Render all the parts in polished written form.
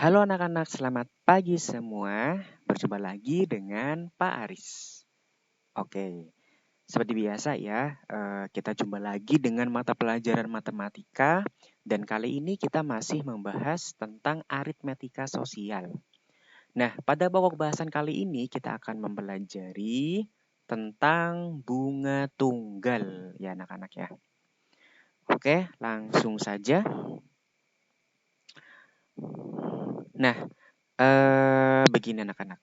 Halo anak-anak, selamat pagi semua. Berjumpa lagi dengan Pak Aris. Oke, seperti biasa ya, kita jumpa lagi dengan mata pelajaran matematika. Dan kali ini kita masih membahas tentang aritmetika sosial. Nah, pada pokok bahasan kali ini kita akan mempelajari tentang bunga tunggal ya anak-anak ya. Oke, langsung saja. Nah, begini anak-anak.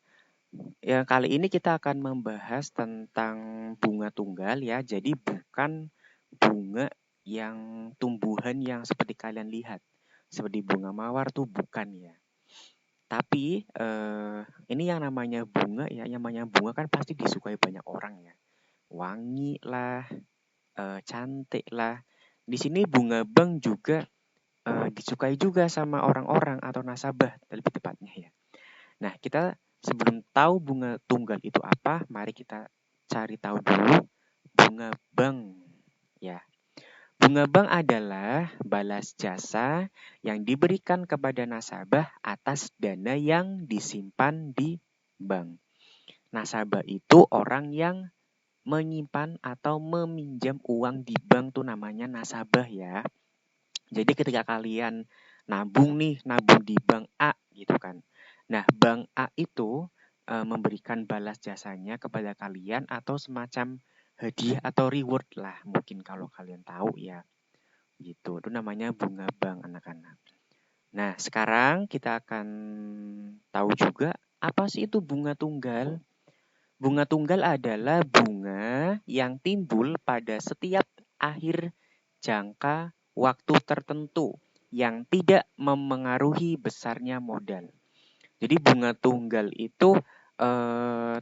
Ya, kali ini kita akan membahas tentang bunga tunggal ya. Jadi bukan bunga yang tumbuhan yang seperti kalian lihat. Seperti bunga mawar tuh bukan ya. Tapi ini yang namanya bunga ya, yang namanya bunga kan pasti disukai banyak orang ya. Wangi lah, cantik lah. Di sini bunga bang juga disukai juga sama orang-orang atau nasabah lebih tepatnya ya. Nah, kita sebelum tahu bunga tunggal itu apa, mari kita cari tahu dulu bunga bank. Ya, bunga bank adalah balas jasa yang diberikan kepada nasabah atas dana yang disimpan di bank. Nasabah itu orang yang menyimpan atau meminjam uang di bank tuh namanya nasabah ya. Jadi ketika kalian nabung di bank A gitu kan. Nah, bank A itu memberikan balas jasanya kepada kalian atau semacam hadiah atau reward lah mungkin kalau kalian tahu ya. Gitu. Itu namanya bunga bank anak-anak. Nah, sekarang kita akan tahu juga apa sih itu bunga tunggal? Bunga tunggal adalah bunga yang timbul pada setiap akhir jangka waktu tertentu yang tidak memengaruhi besarnya modal. Jadi bunga tunggal itu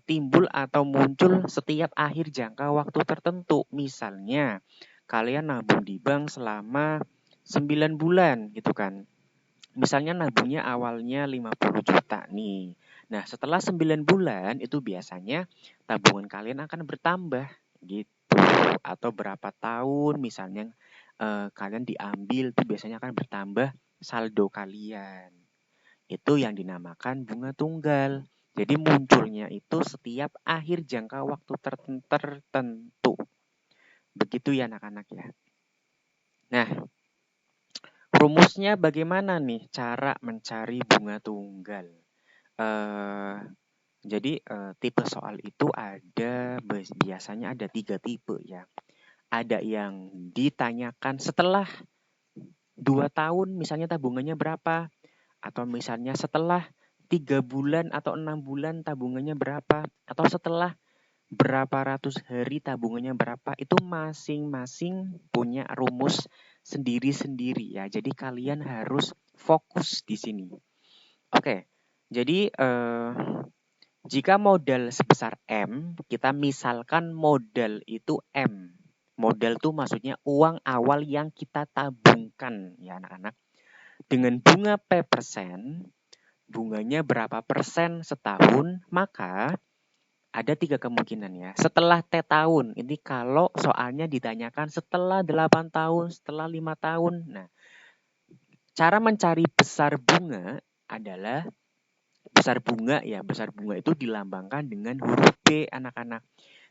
timbul atau muncul setiap akhir jangka waktu tertentu. Misalnya, kalian nabung di bank selama 9 bulan gitu kan. Misalnya nabungnya awalnya 50 juta nih. Nah, setelah 9 bulan itu biasanya tabungan kalian akan bertambah gitu. Atau berapa tahun misalnya kalian diambil itu biasanya akan bertambah saldo kalian. Itu yang dinamakan bunga tunggal. Jadi munculnya itu setiap akhir jangka waktu tertentu. Begitu ya anak-anak ya. Nah, rumusnya bagaimana nih cara mencari bunga tunggal? Eh, jadi tipe soal itu biasanya ada 3 tipe ya. Ada yang ditanyakan setelah 2 tahun misalnya tabungannya berapa. Atau misalnya setelah 3 bulan atau 6 bulan tabungannya berapa. Atau setelah berapa ratus hari tabungannya berapa. Itu masing-masing punya rumus sendiri-sendiri ya. Jadi kalian harus fokus di sini. Oke, jadi jika modal sebesar M, kita misalkan modal itu M. Modal itu maksudnya uang awal yang kita tabungkan ya anak-anak. Dengan bunga P%, bunganya berapa persen setahun, maka ada 3 kemungkinan ya. Setelah T tahun, ini kalau soalnya ditanyakan setelah 8 tahun, setelah 5 tahun. Nah, cara mencari besar bunga adalah besar bunga itu dilambangkan dengan huruf B anak-anak.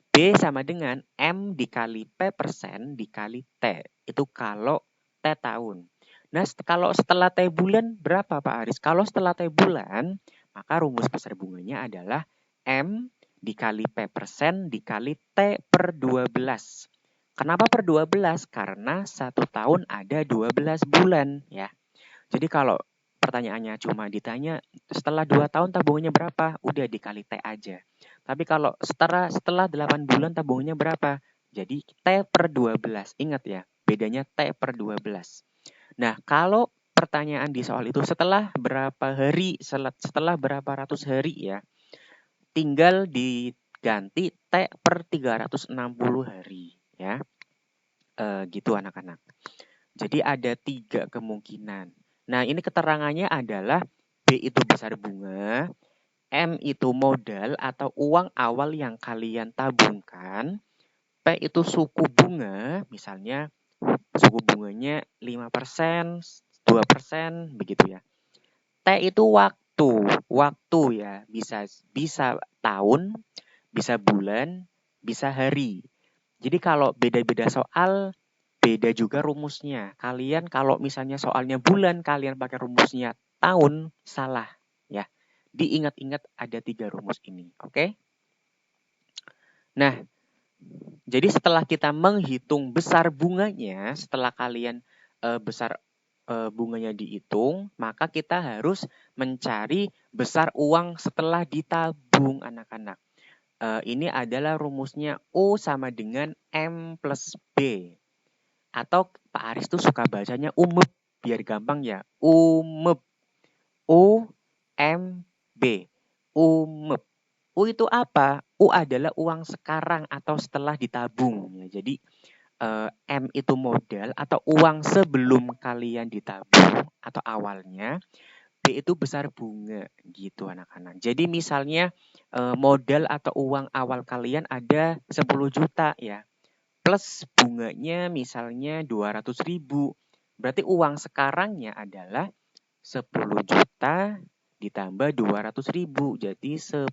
B sama dengan M dikali P% dikali T. Itu kalau T tahun. Nah, kalau setelah T bulan berapa Pak Aris? Kalau setelah T bulan, maka rumus besar bunganya adalah M dikali P% dikali T per 12. Kenapa per 12? Karena 1 tahun ada 12 bulan ya. Jadi kalau pertanyaannya cuma ditanya setelah 2 tahun tabungannya berapa? Udah dikali T aja. Tapi kalau setelah 8 bulan tabungannya berapa? Jadi T per 12. Ingat ya, bedanya T per 12. Nah, kalau pertanyaan di soal itu setelah berapa hari, setelah berapa ratus hari ya, tinggal diganti T per 360 hari ya. Gitu anak-anak. Jadi ada 3 kemungkinan. Nah, ini keterangannya adalah B itu besar bunga, M itu modal atau uang awal yang kalian tabungkan, P itu suku bunga, misalnya suku bunganya 5%, 2%, begitu ya. T itu waktu ya, bisa tahun, bisa bulan, bisa hari. Jadi kalau beda-beda soal, beda juga rumusnya. Kalian kalau misalnya soalnya bulan, kalian pakai rumusnya tahun, salah ya. Diingat-ingat ada 3 rumus ini, oke? Nah, jadi setelah kita menghitung besar bunganya, setelah kalian besar bunganya dihitung, maka kita harus mencari besar uang setelah ditabung, anak-anak. Ini adalah rumusnya U sama dengan M plus B. Atau Pak Aris tuh suka bacanya UMEB, biar gampang ya. UMEB. U M B. UMEB. U itu apa? U adalah uang sekarang atau setelah ditabung. Ya, jadi M itu modal atau uang sebelum kalian ditabung atau awalnya. B itu besar bunga gitu anak-anak. Jadi misalnya modal atau uang awal kalian ada 10 juta ya. Plus bunganya misalnya 200.000. Berarti uang sekarangnya adalah 10 juta ditambah 200.000. Jadi 10.200.000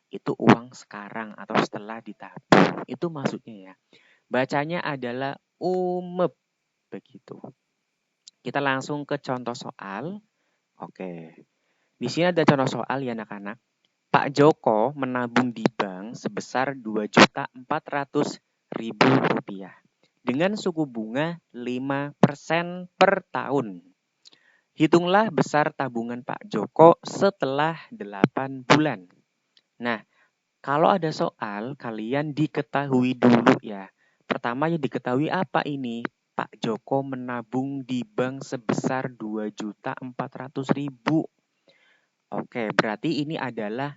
itu uang sekarang atau setelah ditabung. Itu maksudnya ya. Bacanya adalah UMEB. Begitu. Kita langsung ke contoh soal. Oke. Di sini ada contoh soal ya anak-anak. Pak Joko menabung di bank sebesar Rp2.400.000 dengan suku bunga 5% per tahun. Hitunglah besar tabungan Pak Joko setelah 8 bulan. Nah, kalau ada soal, kalian diketahui dulu ya. Pertama yang diketahui apa ini? Pak Joko menabung di bank sebesar 2.400.000. Oke, berarti ini adalah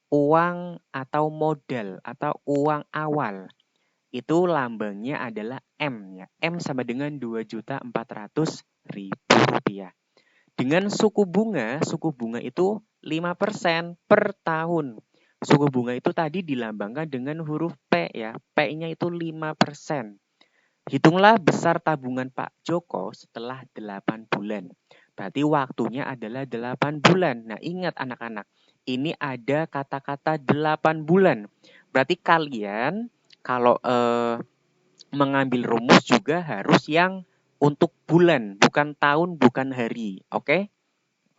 uang atau modal atau uang awal. Itu lambangnya adalah M ya. M sama dengan 2.400.000 rupiah. Dengan suku bunga itu 5% per tahun. Suku bunga itu tadi dilambangkan dengan huruf P ya. P-nya itu 5%. Hitunglah besar tabungan Pak Joko setelah 8 bulan. Berarti waktunya adalah 8 bulan. Nah, ingat anak-anak, ini ada kata-kata 8 bulan. Berarti kalian kalau mengambil rumus juga harus yang untuk bulan, bukan tahun, bukan hari. Oke?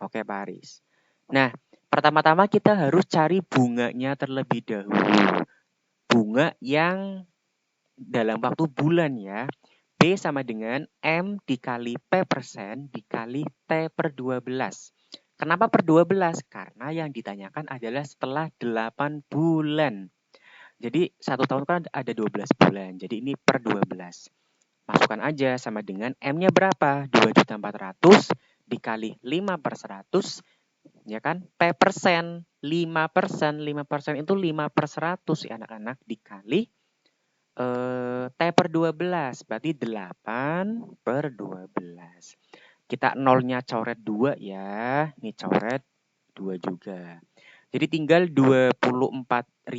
Oke, Pak Aris. Nah, pertama-tama kita harus cari bunganya terlebih dahulu. Bunga yang dalam waktu bulan ya. B sama dengan M dikali P persen dikali T per 12. Kenapa per 12? Karena yang ditanyakan adalah setelah 8 bulan. Jadi 1 tahun kan ada 12 bulan. Jadi ini per 12. Masukkan aja sama dengan M-nya berapa? 2.400.000 dikali 5 per 100. Ya kan? P persen. 5%. 5% itu 5 per 100 ya anak-anak. Dikali T per 12, berarti 8 per 12. Kita nolnya coret 2 ya. Ini coret 2 juga. Jadi tinggal 24.000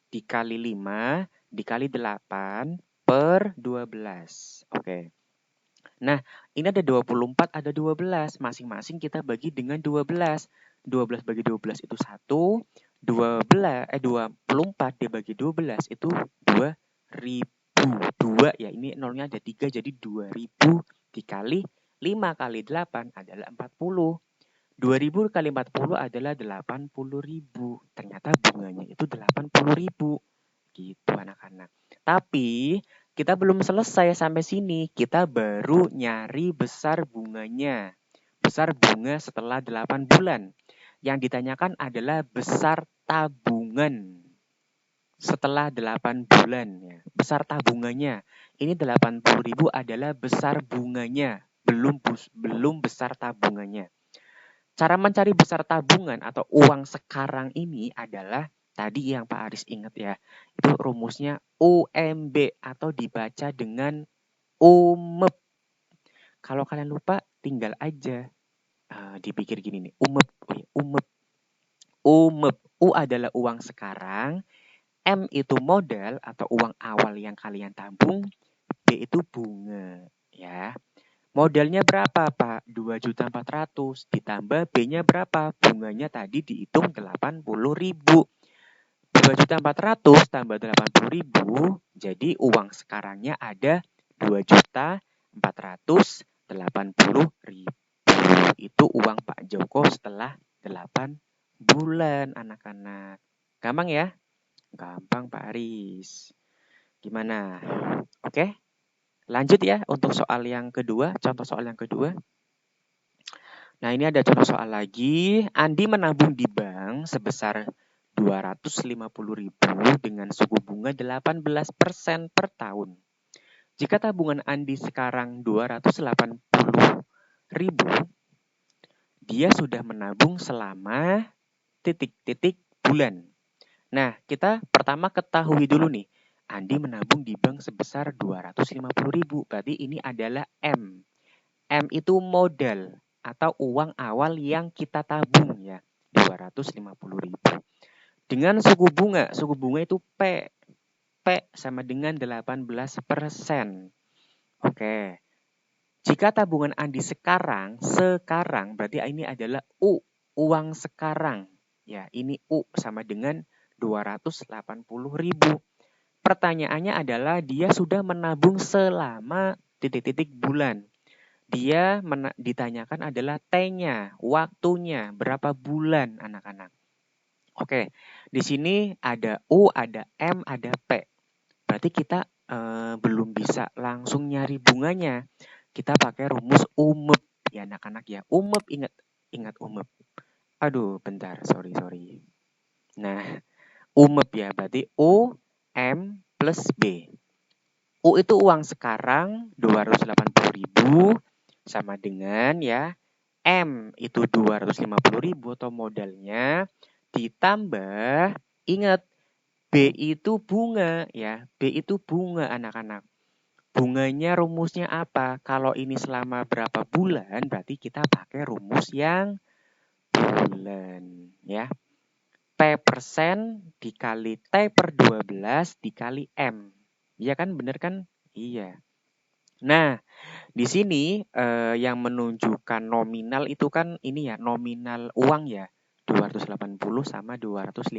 dikali 5 dikali 8 per 12. Oke. Nah, ini ada 24, ada 12. Masing-masing kita bagi dengan 12. 12 bagi 12 itu 1. 24 dibagi 12 itu 2.000. 2 ya, ini nolnya ada 3 jadi 2.000 dikali 5 kali 8 adalah 40. 2.000 kali 40 adalah 80.000. Ternyata bunganya itu 80.000. Gitu anak-anak. Tapi kita belum selesai sampai sini. Kita baru nyari besar bunganya. Besar bunga setelah 8 bulan. Yang ditanyakan adalah besar tabungan setelah 8 bulan. Ya. Besar tabungannya. Ini 80.000 adalah besar bunganya. Belum besar tabungannya. Cara mencari besar tabungan atau uang sekarang ini adalah tadi yang Pak Aris ingat ya. Itu rumusnya UMB atau dibaca dengan UMEB. Kalau kalian lupa tinggal aja dipikir gini nih. UMEB. UMEB. UMEB. U adalah uang sekarang. M itu modal atau uang awal yang kalian tabung. B itu bunga. Ya. Modalnya berapa, Pak? 2.400.000 ditambah B-nya berapa? Bunganya tadi dihitung 80.000. 2.400.000 tambah 80.000, jadi uang sekarangnya ada 2.480.000. Itu uang Pak Joko setelah 8 bulan, anak-anak. Gampang ya? Gampang, Pak Aris. Gimana? Oke? Lanjut ya untuk soal yang kedua, contoh soal yang kedua. Nah, ini ada contoh soal lagi. Andi menabung di bank sebesar 250.000 dengan suku bunga 18% per tahun. Jika tabungan Andi sekarang 280.000, dia sudah menabung selama titik-titik bulan. Nah, kita pertama ketahui dulu nih. Andi menabung di bank sebesar 250.000. Berarti ini adalah M. M itu modal atau uang awal yang kita tabung ya. 250.000. Dengan suku bunga itu P. P sama dengan 18%. Oke. Jika tabungan Andi sekarang berarti ini adalah U, uang sekarang. Ya, ini U sama dengan 280.000. Pertanyaannya adalah dia sudah menabung selama titik-titik bulan. Dia ditanyakan adalah T-nya, waktunya, berapa bulan anak-anak. Oke, di sini ada U, ada M, ada P. Berarti kita belum bisa langsung nyari bunganya. Kita pakai rumus UMEP ya anak-anak ya. UMEP, ingat UMEP. Aduh, bentar, sorry. Nah, UMEP ya, berarti U, M, plus B. U itu uang sekarang 280.000 sama dengan ya M itu 250.000 atau modalnya ditambah, ingat B itu bunga ya. B itu bunga anak-anak. Bunganya rumusnya apa? Kalau ini selama berapa bulan berarti kita pakai rumus yang bulan ya. P persen dikali T per 12 dikali M. Iya kan? Bener kan? Iya. Nah, di sini yang menunjukkan nominal itu kan ini ya, nominal uang ya. 280 sama 250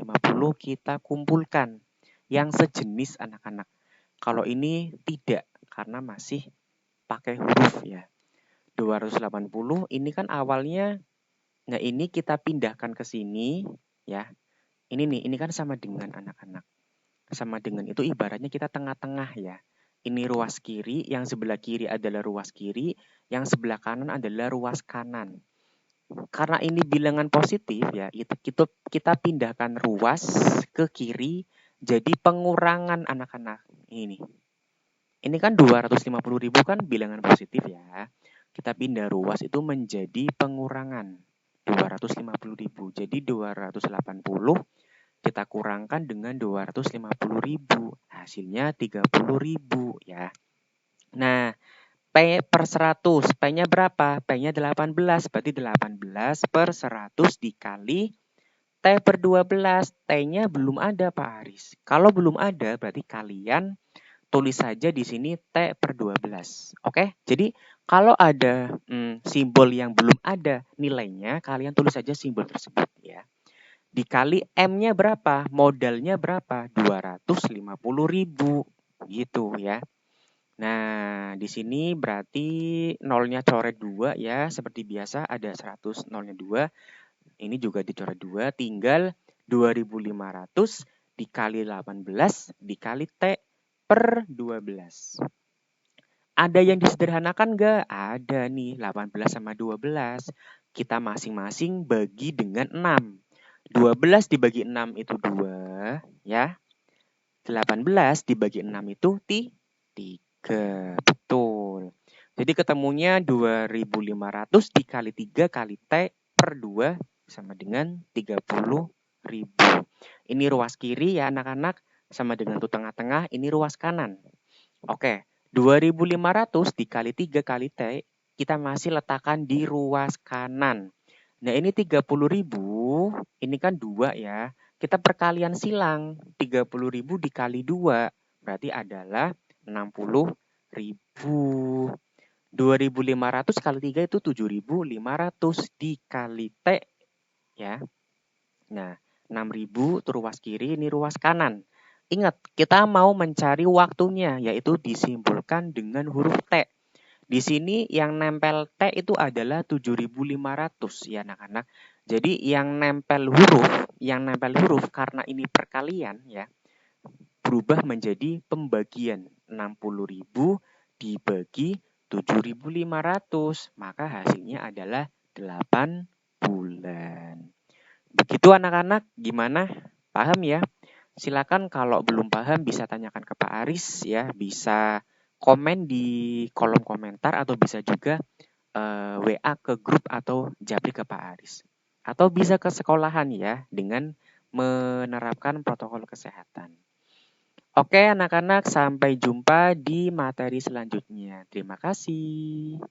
kita kumpulkan. Yang sejenis anak-anak. Kalau ini tidak, karena masih pakai huruf ya. 280 ini kan awalnya, nah ini kita pindahkan ke sini ya. Ini kan sama dengan anak-anak. Sama dengan itu ibaratnya kita tengah-tengah ya. Ini ruas kiri, yang sebelah kiri adalah ruas kiri, yang sebelah kanan adalah ruas kanan. Karena ini bilangan positif ya, kita pindahkan ruas ke kiri jadi pengurangan anak-anak. Ini kan 250.000 kan bilangan positif ya. Kita pindah ruas itu menjadi pengurangan 250.000. Jadi 280 kita kurangkan dengan 250.000. Hasilnya 30.000 ya. Nah, P per 100. P-nya berapa? P-nya 18. Berarti 18 per 100 dikali T per 12. T-nya belum ada Pak Aris. Kalau belum ada berarti kalian tulis saja di sini T per 12. Oke? Jadi kalau ada simbol yang belum ada nilainya, kalian tulis saja simbol tersebut ya. Dikali M-nya berapa? Modalnya berapa? 250.000 gitu ya. Nah, di sini berarti nolnya coret 2 ya. Seperti biasa ada 100 nolnya 2. Ini juga dicoret 2. Tinggal 2.500 dikali 18 dikali T per 12. Ada yang disederhanakan nggak? Ada nih, 18 sama 12. Kita masing-masing bagi dengan 6. 12 dibagi 6 itu 2, ya. 18 dibagi 6 itu 3. Betul. Jadi ketemunya 2.500 dikali 3 kali T per 2 sama dengan 30.000. Ini ruas kiri ya anak-anak, sama dengan itu tengah-tengah, ini ruas kanan. Oke, 2.500 dikali 3 kali T, kita masih letakkan di ruas kanan. Nah, ini 30.000, ini kan 2 ya. Kita perkalian silang, 30.000 dikali 2, berarti adalah 60.000. 2.500 kali 3 itu 7.500 dikali T ya. Nah, 6.000 itu ruas kiri, ini ruas kanan. Ingat, kita mau mencari waktunya, yaitu disimbolkan dengan huruf T. Di sini yang nempel T itu adalah 7.500 ya anak-anak. Jadi yang nempel huruf karena ini perkalian ya, berubah menjadi pembagian. 60.000 dibagi 7.500, maka hasilnya adalah 8 bulan. Begitu anak-anak, gimana? Paham ya? Silakan kalau belum paham bisa tanyakan ke Pak Aris ya, bisa komen di kolom komentar atau bisa juga WA ke grup atau japri ke Pak Aris. Atau bisa ke sekolahan ya dengan menerapkan protokol kesehatan. Oke anak-anak, sampai jumpa di materi selanjutnya. Terima kasih.